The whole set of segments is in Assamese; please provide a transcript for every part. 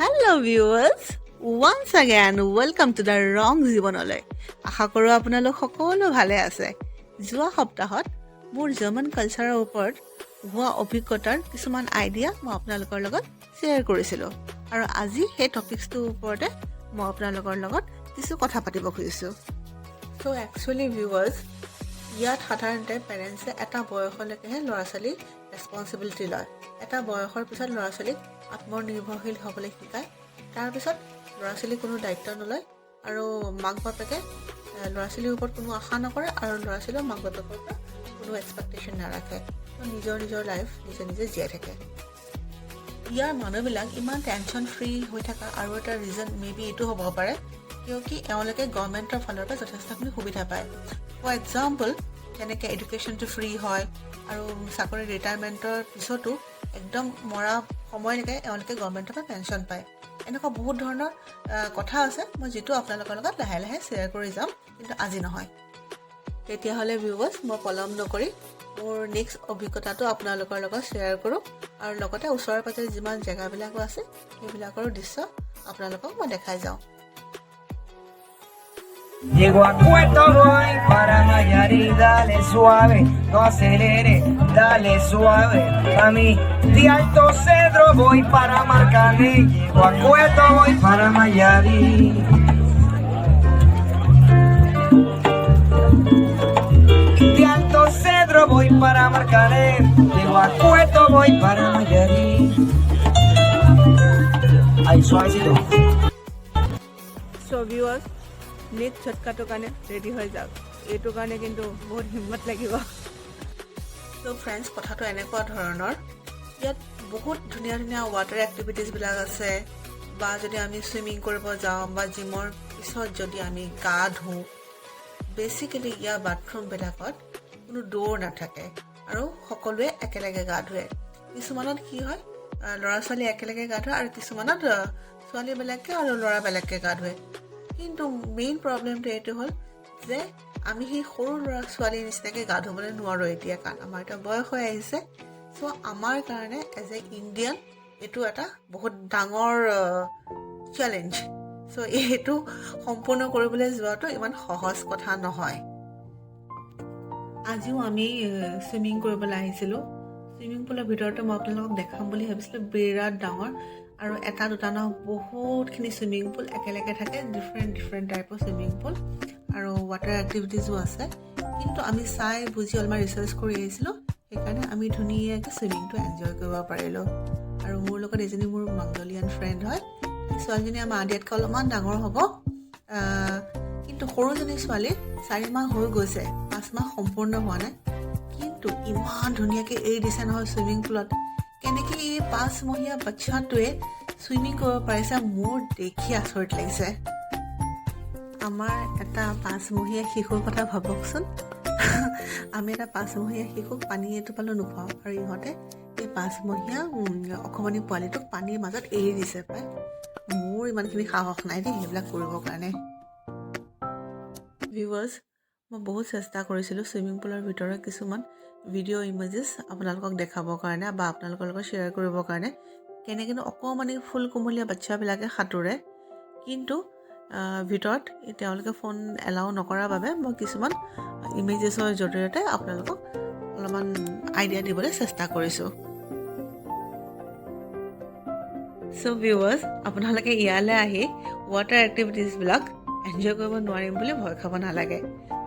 Hello viewers, once again welcome to the wrong জীৱনলৈ। আশা কৰোঁ আপোনালোক সকলো ভালে আছে। যোৱা সপ্তাহত মোৰ জাৰ্মান কালচাৰৰ ওপৰত হোৱা অভিজ্ঞতাৰ কিছুমান আইডিয়া মই আপোনালোকৰ লগত শ্বেয়াৰ কৰিছিলোঁ আৰু আজি সেই টপিকছটোৰ ওপৰতে মই আপোনালোকৰ লগত কিছু কথা পাতিব খুজিছোঁ। চ' একচুৱেলি ভিউৱাৰ্ছ, ইয়াত সাধাৰণতে পেৰেণ্টছে এটা বয়সলৈকেহে ল'ৰা ছোৱালীৰ ৰেছপনচিবিলিটি লয়। এটা বয়সৰ পিছত ল'ৰা ছোৱালীক আত্মনিৰ্ভৰশীল হ'বলৈ শিকায়। তাৰপিছত ল'ৰা ছোৱালীৰ কোনো দায়িত্ব নলয় আৰু মাক বাপেকে ল'ৰা ছোৱালীৰ ওপৰত কোনো আশা নকৰে আৰু ল'ৰা ছোৱালীয়েও মাক বাপেকৰ পৰা কোনো এক্সপেক্টেশ্যন নাৰাখে। নিজৰ লাইফ নিজে জীয়াই থাকে। ইয়াৰ মানুহবিলাক ইমান টেনশ্যন ফ্ৰী হৈ থকা আৰু এটা ৰিজন মেবি এইটো হ'ব পাৰে কিয়কি এওঁলোকে গভৰ্ণমেণ্টৰ ফালৰ পৰা যথেষ্টখিনি সুবিধা পায়। ফৰ এক্সাম্পল, যেনেকৈ এডুকেশ্যনটো ফ্ৰী হয় আৰু চাকৰি ৰিটায়াৰমেণ্টৰ পিছতো একদম মৰা সময়লৈকে এওঁলোকে গভৰ্ণমেণ্টৰ পৰা পেঞ্চন পায়। এনেকুৱা বহুত ধৰণৰ কথা আছে, মই যিটো আপোনালোকৰ লগত লাহে লাহে শ্বেয়াৰ কৰি যাম, কিন্তু আজি নহয়। তেতিয়াহ'লে ভিউৱাৰ্ছ, মই পলম নকৰি মোৰ নেক্সট অভিজ্ঞতাটো আপোনালোকৰ লগত শ্বেয়াৰ কৰোঁ আৰু লগতে ওচৰে পাজৰে যিমান জেগাবিলাকো আছে সেইবিলাকৰ দৃশ্য আপোনালোকক মই দেখাই যাওঁ। Llego a Puerto voy para Nayarit, dale suave, no acelere, dale suave. A mí de Alto Cedro voy para Marcané, llego a Puerto voy para Nayarit. De Alto Cedro voy para Marcané, llego a Puerto voy para Nayarit. Ahí suavecito. So viewers, next ঝটকাটোৰ কাৰণে ৰেডি হৈ যাওক। এইটোৰ কাৰণে কিন্তু বহুত হিম্মত লাগিব। ত' ফ্ৰেণ্ডছ, কথাটো এনেকুৱা ধৰণৰ, ইয়াত বহুত ধুনীয়া ধুনীয়া ৱাটাৰ এক্টিভিটিছবিলাক আছে, বা যদি আমি চুইমিং কৰিব যাওঁ বা জিমৰ পিছত যদি আমি গা ধুওঁ, বেচিকেলি ইয়াৰ বাথৰুমবিলাকত কোনো দৌৰ নাথাকে আৰু সকলোৱে একেলগে গা ধুৱে। কিছুমানত কি হয়, ল'ৰা ছোৱালী একেলগে গা ধুৱে আৰু কিছুমানত ছোৱালী বেলেগকৈ আৰু ল'ৰা বেলেগকৈ গা ধুৱে। কিন্তু মেইন প্ৰব্লেমটো এইটো হ'ল যে আমি সেই সৰু ল'ৰা ছোৱালীৰ নিচিনাকৈ গা ধুবলৈ নোৱাৰোঁ এতিয়া, কাৰণ আমাৰ এতিয়া বয়স হৈ আহিছে। চ' আমাৰ কাৰণে এজ এ ইণ্ডিয়ান এইটো এটা বহুত ডাঙৰ চেলেঞ্জ। চ' এইটো সম্পূৰ্ণ কৰিবলৈ যোৱাটো ইমান সহজ কথা নহয়। আজিও আমি চুইমিং কৰিবলৈ আহিছিলোঁ। চুইমিং পুলৰ ভিতৰতে মই আপোনালোকক দেখাম বুলি ভাবিছিলোঁ, বিৰাট ডাঙৰ আৰু এটা দুটা নহয়, বহুতখিনি চুইমিং পুল একেলগে থাকে, ডিফাৰেণ্ট টাইপৰ চুইমিং পুল আৰু ৱাটাৰ এক্টিভিটিজো আছে। কিন্তু আমি চাই বুজি অলপমান ৰিচাৰ্চ কৰি আহিছিলোঁ, সেইকাৰণে আমি ধুনীয়াকৈ চুইমিংটো এনজয় কৰিব পাৰিলোঁ। আৰু মোৰ লগত এজনী মোৰ মংগোলিয়ান ফ্ৰেণ্ড হয়। ছোৱালীজনী আমাৰ আদিয়াতকৈ অলপমান ডাঙৰ হ'ব, কিন্তু সৰুজনী ছোৱালী 4 মাহ হৈ গৈছে, 5 মাহ সম্পূৰ্ণ হোৱা নাই। কিন্তু ইমান ধুনীয়াকৈ এৰি দিছে নহয় চুইমিং পুলত। কেনেকৈ এই 5 মহীয়া বাচ্চাটোৱে চুইমিং কৰিব পাৰিছে, মোৰ দেখি আচৰিত লাগিছে। আমাৰ এটা 5 মহীয়া শিশুৰ কথা ভাবকচোন। আমি এটা 5 মহীয়া শিশুক পানী এটোপালো নোখোৱাওঁ আৰু ইহঁতে এই 5 মহীয়া অকণমানি পোৱালিটোক পানীৰ মাজত এৰি দিছে প্ৰায়। মোৰ ইমানখিনি সাহস নাই দেই সেইবিলাক কৰিবৰ কাৰণে। ভিউৱাৰ্ছ, মই বহুত চেষ্টা কৰিছিলোঁ চুইমিং পুলৰ ভিতৰত কিছুমান ভিডিঅ' ইমেজেছ আপোনালোকক দেখাবৰ কাৰণে বা আপোনালোকৰ লগত শ্বেয়াৰ কৰিবৰ কাৰণে, কেনেকৈনো অকণমানি ফুল কোমলীয়া বাচ্চাবিলাকে সাঁতোৰে। কিন্তু ভিতৰত তেওঁলোকে ফোন এলাউ নকৰাৰ বাবে মই কিছুমান ইমেজেছৰ জৰিয়তে আপোনালোকক অলপমান আইডিয়া দিবলৈ চেষ্টা কৰিছোঁ। চ' ভিউৱাৰ্ছ, আপোনালোকে ইয়ালৈ আহি ৱাটাৰ এক্টিভিটিছবিলাক এনজয় কৰিব নোৱাৰিম বুলি ভয় খাব নালাগে।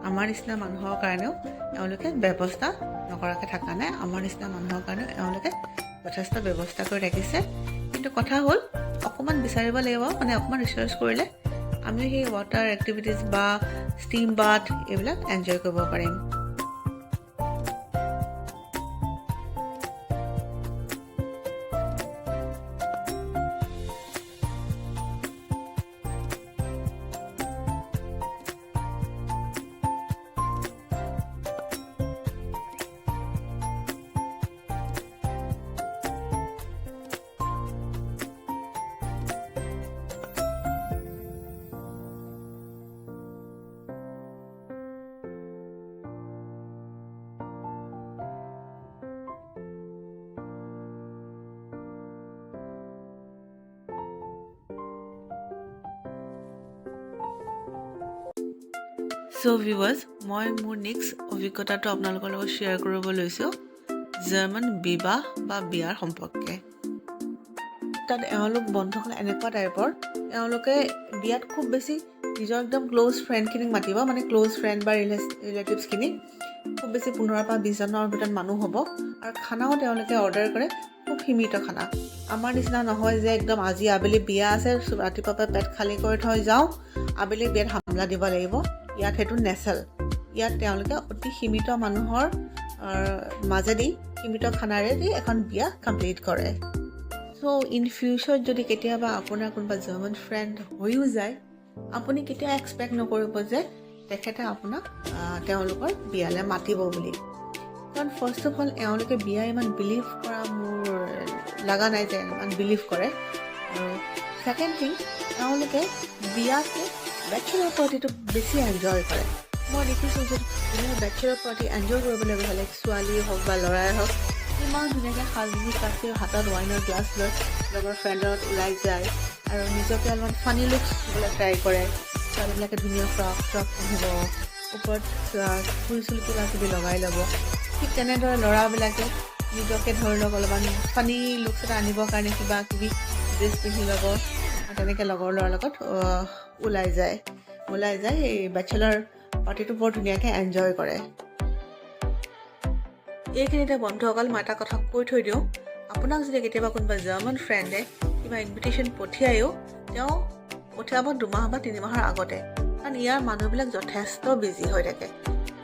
আমাৰ নিচিনা মানুহৰ কাৰণেও এওঁলোকে ব্যৱস্থা নকৰাকৈ থকা নাই, আমাৰ নিচিনা মানুহৰ কাৰণেও এওঁলোকে যথেষ্ট ব্যৱস্থা কৰি ৰাখিছে। কিন্তু কথা হ'ল অকণমান বিচাৰিব লাগিব, মানে অকণমান ৰিচাৰ্চ কৰিলে আমি সেই ৱাটাৰ এক্টিভিটিছ বা ষ্টিম বাথ এইবিলাক এনজয় কৰিব পাৰিম। চ' ভিউৱাৰ্ছ, মই মোৰ নেক্সট অভিজ্ঞতাটো আপোনালোকৰ লগত শ্বেয়াৰ কৰিব লৈছোঁ জাৰ্মান বিবাহ বা বিয়াৰ সম্পৰ্কে। তাত এওঁলোক বন্ধুসকল এনেকুৱা টাইপৰ, এওঁলোকে বিয়াত খুব বেছি নিজৰ একদম ক্ল'জ ফ্ৰেণ্ডখিনিক মাতিব, মানে ক্ল'জ ফ্ৰেণ্ড বা ৰিলেটিভছখিনিক। খুব বেছি 15 পৰা 20 জনৰ ভিতৰত মানুহ হ'ব। আৰু খানাও তেওঁলোকে অৰ্ডাৰ কৰে, খুব সীমিত খানা। আমাৰ নিচিনা নহয় যে একদম আজি আবেলি বিয়া আছে, ৰাতিপুৱাৰ পৰা পেট খালী কৰি থৈ যাওঁ, আবেলি বিয়াত হামলা দিব লাগিব। ইয়াত সেইটো নেচেল। ইয়াত তেওঁলোকে অতি সীমিত মানুহৰ মাজেদি সীমিত খানাৰে দি এখন বিয়া কমপ্লিট কৰে। চ' ইন ফিউচাৰত যদি কেতিয়াবা আপোনাৰ কোনোবা জাৰ্মান ফ্ৰেণ্ড হৈও যায়, আপুনি কেতিয়া এক্সপেক্ট নকৰিব যে তেখেতে আপোনাক তেওঁলোকৰ বিয়ালৈ মাতিব বুলি। কাৰণ ফাৰ্ষ্ট অফ অল এওঁলোকে বিয়া ইমান বিলিভ কৰা মোৰ লগা নাই যে ইমান বিলিভ কৰে। আৰু ছেকেণ্ড থিং, এওঁলোকে বিয়াতকৈ বেচেলাৰ পাৰ্টিটো বেছি এনজয় কৰে। মই দেখিছোঁ যে যোনে বেচেলাৰ পাৰ্টি এনজয় কৰিবলৈ হ'লে ছোৱালীয়ে হওক বা ল'ৰাই হওক, ইমান ধুনীয়াকৈ সাজি কাচি হাতত ৱাইনৰ গ্লাছ লৈ লগৰ ফ্ৰেণ্ডত ওলাই যায় আৰু নিজকে অলপমান ফানি লুকছ দিবলৈ ট্ৰাই কৰে। ছোৱালীবিলাকে ধুনীয়া ফ্ৰক পিন্ধিব, ওপৰত ফুল চুল কিবা কিবি লগাই ল'ব। ঠিক তেনেদৰে ল'ৰাবিলাকে নিজকে ধৰি লওক অলপমান ফানি লুকছ এটা আনিবৰ কাৰণে কিবা কিবি ড্ৰেছ পিন্ধি ল'ব আৰু তেনেকৈ লগৰ ল'ৰাৰ লগত ওলাই যায় এই বেচেলাৰ পাৰ্টিটো বৰ ধুনীয়াকৈ এনজয় কৰে। এইখিনিতে বন্ধুসকল মই এটা কথা কৈ থৈ দিওঁ, আপোনাক যদি কেতিয়াবা কোনোবা জাৰ্মান ফ্ৰেণ্ডে কিবা ইনভিটেশ্যন পঠিয়ায়ো, তেওঁ পঠিয়াব 2 মাহ বা 3 মাহৰ আগতে। কাৰণ ইয়াৰ মানুহবিলাক যথেষ্ট বিজি হৈ থাকে।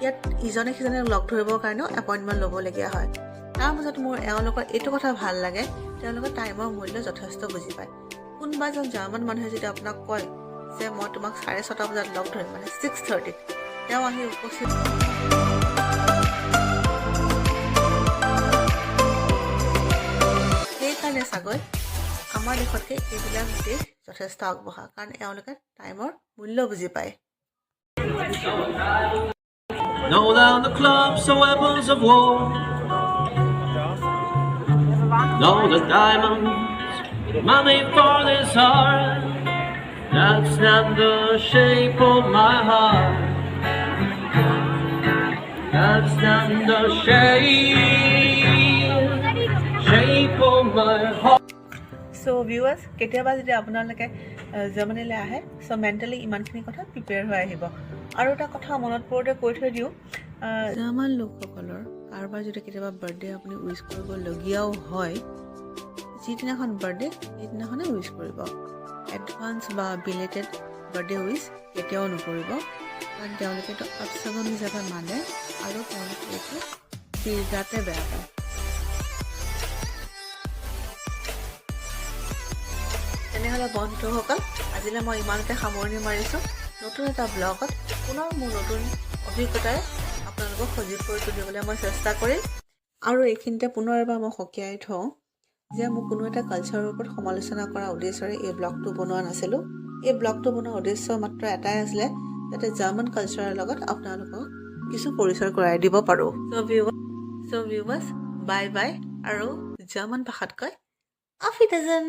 ইয়াত ইজনে সিজনে লগ ধৰিবৰ কাৰণেও এপইণ্টমেণ্ট ল'বলগীয়া হয়। তাৰ মাজত মোৰ এওঁলোকৰ এইটো কথা ভাল লাগে, তেওঁলোকে টাইমৰ মূল্য যথেষ্ট বুজি পায়। কোনোবা এজন জাৰ্মান মানুহে যদি আপোনাক কয় যে মই তোমাক 6:30 বজাত লগ ধৰিম, মানে 6:30, তেওঁ আহি উপস্থিত। সেইকাৰণে চাগৈ আমাৰ দেশতকৈ এইবিলাক দেশ যথেষ্ট আগবঢ়া, কাৰণ এওঁলোকে টাইমৰ মূল্য বুজি পায়। Now down the clubs are weapons of war. Now the diamonds, money for this heart. That's not the shape of my heart. That's not the shape of my heart. So' viewers, কেতিয়াবা যদি আপোনালোকে জাৰ্মানীলৈ আহে, চ' মেণ্টেলি ইমানখিনি কথা প্ৰিপেয়াৰ হৈ আহিব। আৰু এটা কথা মনত পৰোঁতে কৈ থৈ দিওঁ, জাৰ্মান লোকসকলৰ কাৰোবাৰ যদি কেতিয়াবা বাৰ্থডে আপুনি উইচ কৰিবলগীয়াও হয়, যিদিনাখন বাৰ্থডে সেইদিনাখনে উইচ কৰিব। এডভান্স বা বিলেটেড বাৰ্থডে উইচ কেতিয়াও নকৰিব, কাৰণ তেওঁলোকে এইটো আপচগন হিচাপে মানে আৰু তেওঁলোকে এইটো বিৰাতে বেয়া পায়। তেনেহ'লে বন্ধুসকল, আজিলৈ মই ইমানতে সামৰণি মাৰিছোঁ। নতুন এটা ব্লগত পুনৰ মোৰ নতুন অভিজ্ঞতাৰে আপোনালোকক সজীৱ কৰি তুলিবলৈ মই চেষ্টা কৰিম। আৰু এইখিনিতে পুনৰ এবাৰ মই সকীয়াই থওঁ যে মোক কোনো এটা কালচাৰৰ ওপৰত সমালোচনা কৰা উদ্দেশ্যৰে এই ব্লগটো বনোৱা নাছিলোঁ। এই ব্লগটো বনোৱাৰ উদ্দেশ্য মাত্ৰ এটাই আছিলে, যাতে জাৰ্মান কালচাৰৰ লগত আপোনালোকক কিছু পৰিচয় কৰাই দিব পাৰোঁ। চ' ভিউৱাৰ্ছ, বাই বাই, আৰু জাৰ্মান ভাষাত কয় auf Wiedersehen।